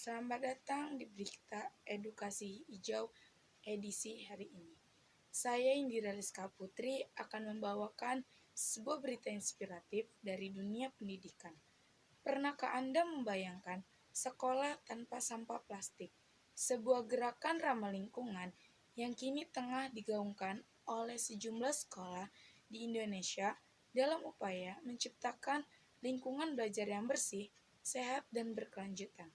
Selamat datang di Berita Edukasi Hijau edisi hari ini. Saya Indira Rizka Putri akan membawakan sebuah berita inspiratif dari dunia pendidikan. Pernahkah Anda membayangkan sekolah tanpa sampah plastik? Sebuah gerakan ramah lingkungan yang kini tengah digaungkan oleh sejumlah sekolah di Indonesia dalam upaya menciptakan lingkungan belajar yang bersih, sehat, dan berkelanjutan.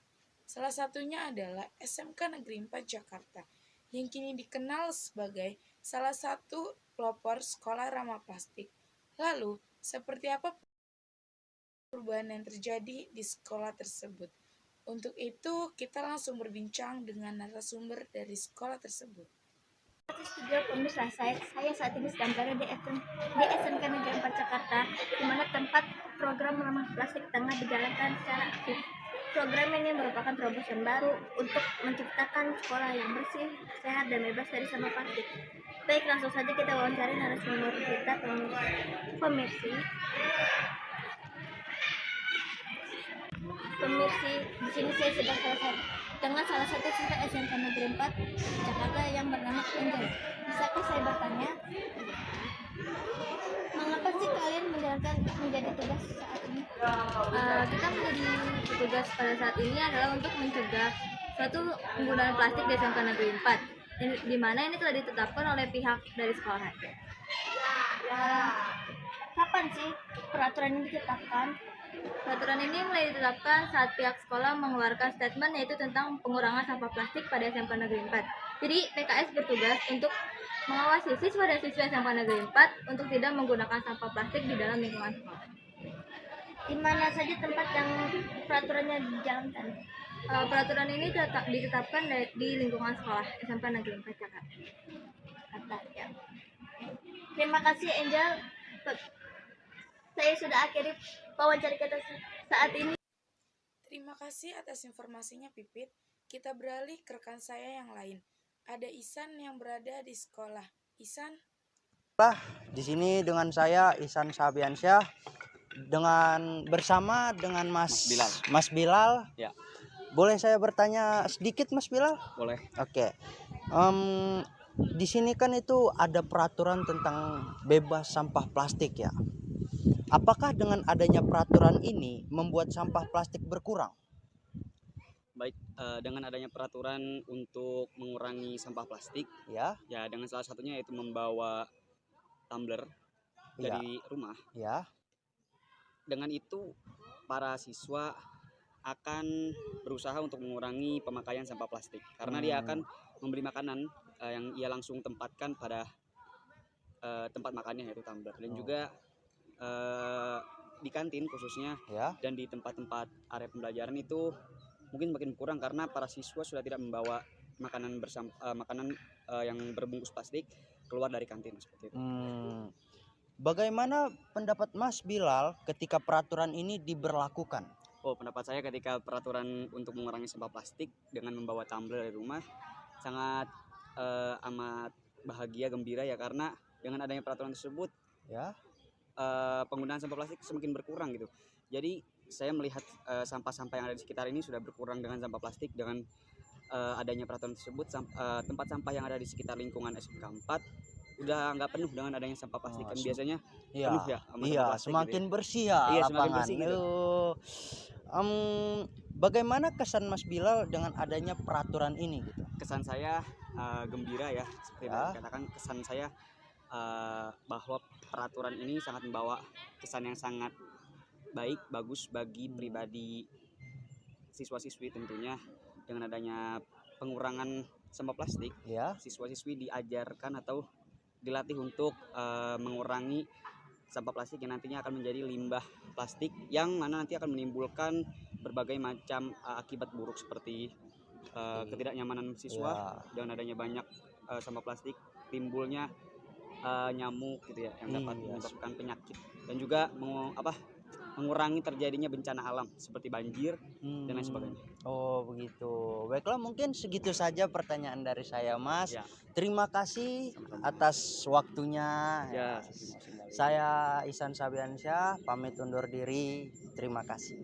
Salah satunya adalah SMK Negeri 4 Jakarta, yang kini dikenal sebagai salah satu pelopor sekolah ramah plastik. Lalu, seperti apa perubahan yang terjadi di sekolah tersebut? Untuk itu, kita langsung berbincang dengan narasumber dari sekolah tersebut. Studio pemirsa, saya saat ini sedang berada di SMK Negeri 4 Jakarta, di mana tempat program ramah plastik tengah dijalankan secara aktif. Program ini merupakan terobosan baru untuk menciptakan sekolah yang bersih, sehat, dan bebas dari sampah plastik. Baik, langsung saja kita wawancari narasumber kita, pemirsi. Di sini saya sedang dengan salah satu siswa SMK Negeri 4 Jakarta yang bernama Angel. Bisakah saya bertanya, mengapa sih kalian menjadi tugas saat ini? Kita menjadi tugas pada saat ini adalah untuk mencegah suatu penggunaan plastik di SMK Negeri 4, di mana ini telah ditetapkan oleh pihak dari sekolah. Kapan sih peraturan ini ditetapkan? Peraturan ini mulai ditetapkan saat pihak sekolah mengeluarkan statement yaitu tentang pengurangan sampah plastik pada SMK Negeri 4. Jadi PKS bertugas untuk mengawasi siswa dan siswi SMK Negeri 4 untuk tidak menggunakan sampah plastik di dalam lingkungan sekolah. Di mana saja tempat yang peraturannya dijalankan? Peraturan ini ditetapkan di lingkungan sekolah SMK Negeri 4 Jakarta. Ya. Terima kasih Angel. Saya sudah akhiri wawancara kita saat ini. Terima kasih atas informasinya, Pipit. Kita beralih ke rekan saya yang lain. Ada Ihsan yang berada di sekolah. Ihsan? Di sini dengan saya Ihsan Sabiansyah bersama dengan Mas Bilal. Ya. Boleh saya bertanya sedikit, Mas Bilal? Boleh. Oke. Di sini kan itu ada peraturan tentang bebas sampah plastik ya. Apakah dengan adanya peraturan ini membuat sampah plastik berkurang? Baik, dengan adanya peraturan untuk mengurangi sampah plastik, ya dengan salah satunya yaitu membawa tumbler dari rumah. Ya. Dengan itu para siswa akan berusaha untuk mengurangi pemakaian sampah plastik karena dia akan membeli makanan yang ia langsung tempatkan pada tempat makannya yaitu tumbler, dan juga di kantin khususnya dan di tempat-tempat area pembelajaran itu mungkin makin kurang karena para siswa sudah tidak membawa makanan yang berbungkus plastik keluar dari kantin seperti itu. Bagaimana pendapat Mas Bilal ketika peraturan ini diberlakukan? Pendapat saya ketika peraturan untuk mengurangi sampah plastik dengan membawa tumbler dari rumah sangat amat bahagia, gembira ya, karena dengan adanya peraturan tersebut penggunaan sampah plastik semakin berkurang gitu. Jadi saya melihat sampah-sampah yang ada di sekitar ini sudah berkurang dengan sampah plastik. Dengan adanya peraturan tersebut, tempat sampah yang ada di sekitar lingkungan SMK 4 udah nggak penuh dengan adanya sampah plastik. Kan biasanya penuh ya sama sampah plastik semakin gitu ya. bersih ya lapangan. Semakin bersih gitu. Bagaimana kesan Mas Bilal dengan adanya peraturan ini gitu? Kesan saya gembira ya, seperti yang dikatakan. Kesan saya bahwa peraturan ini sangat membawa kesan yang sangat bagus bagi pribadi siswa-siswi tentunya. Dengan adanya pengurangan sampah plastik, siswa-siswi diajarkan atau dilatih untuk mengurangi sampah plastik yang nantinya akan menjadi limbah plastik yang mana nanti akan menimbulkan berbagai macam akibat buruk seperti ketidaknyamanan siswa. Dengan adanya banyak sampah plastik timbulnya nyamuk gitu ya, yang dapat menyebabkan penyakit, dan juga mengurangi terjadinya bencana alam seperti banjir dan lain sebagainya. Begitu. Baiklah, mungkin segitu saja pertanyaan dari saya, Mas. Terima kasih atas waktunya. Saya Ihsan Sabiansyah pamit undur diri. Terima kasih.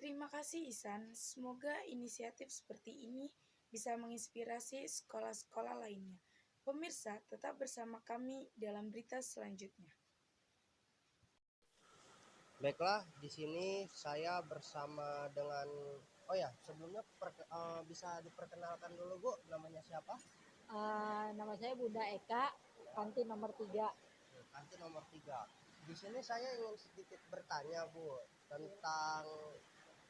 Terima kasih Isan, semoga inisiatif seperti ini bisa menginspirasi sekolah-sekolah lainnya. Pemirsa, tetap bersama kami dalam berita selanjutnya. Baiklah, di sini saya bersama dengan sebelumnya bisa diperkenalkan dulu Bu, namanya siapa? Nama saya Bunda Eka, kantin nomor 3. Kantin nomor 3. Di sini saya ingin sedikit bertanya Bu tentang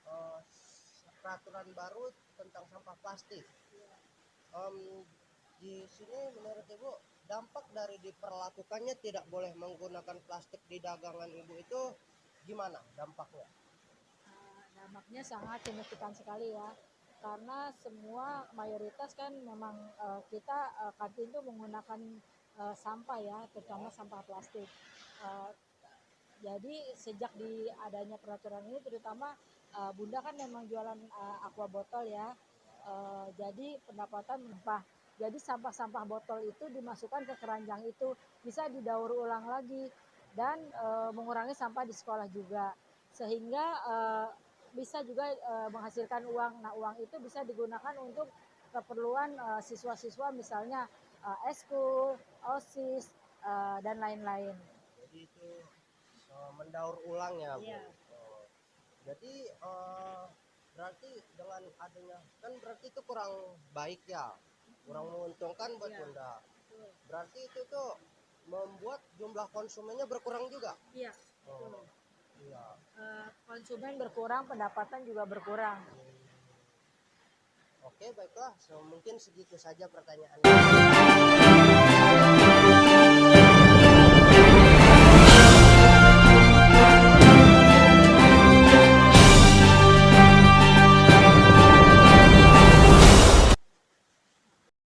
eh, peraturan baru tentang sampah plastik. Di sini menurut Ibu dampak dari diperlakukannya tidak boleh menggunakan plastik di dagangan Ibu itu gimana dampaknya? Dampaknya sangat signifikan sekali ya, karena semua mayoritas kan memang kita kantin itu menggunakan sampah ya, terutama sampah plastik. Eh, jadi sejak di adanya peraturan ini, terutama Bunda kan memang jualan aqua botol ya, jadi pendapatan sampah. Jadi sampah-sampah botol itu dimasukkan ke keranjang itu, bisa didaur ulang lagi dan mengurangi sampah di sekolah juga, sehingga bisa juga menghasilkan uang. Nah, uang itu bisa digunakan untuk keperluan siswa-siswa, misalnya eskul, OSIS, dan lain-lain. Jadi itu mendaur ulang ya Bu. Iya. Jadi berarti dengan adanya kan berarti itu kurang baik ya, kurang menguntungkan buat Iya. Bunda. Berarti itu tuh membuat jumlah konsumennya berkurang juga. Iya. Oh, iya. Konsumen berkurang, pendapatan juga berkurang. Oke, baiklah. Mungkin segitu saja pertanyaannya.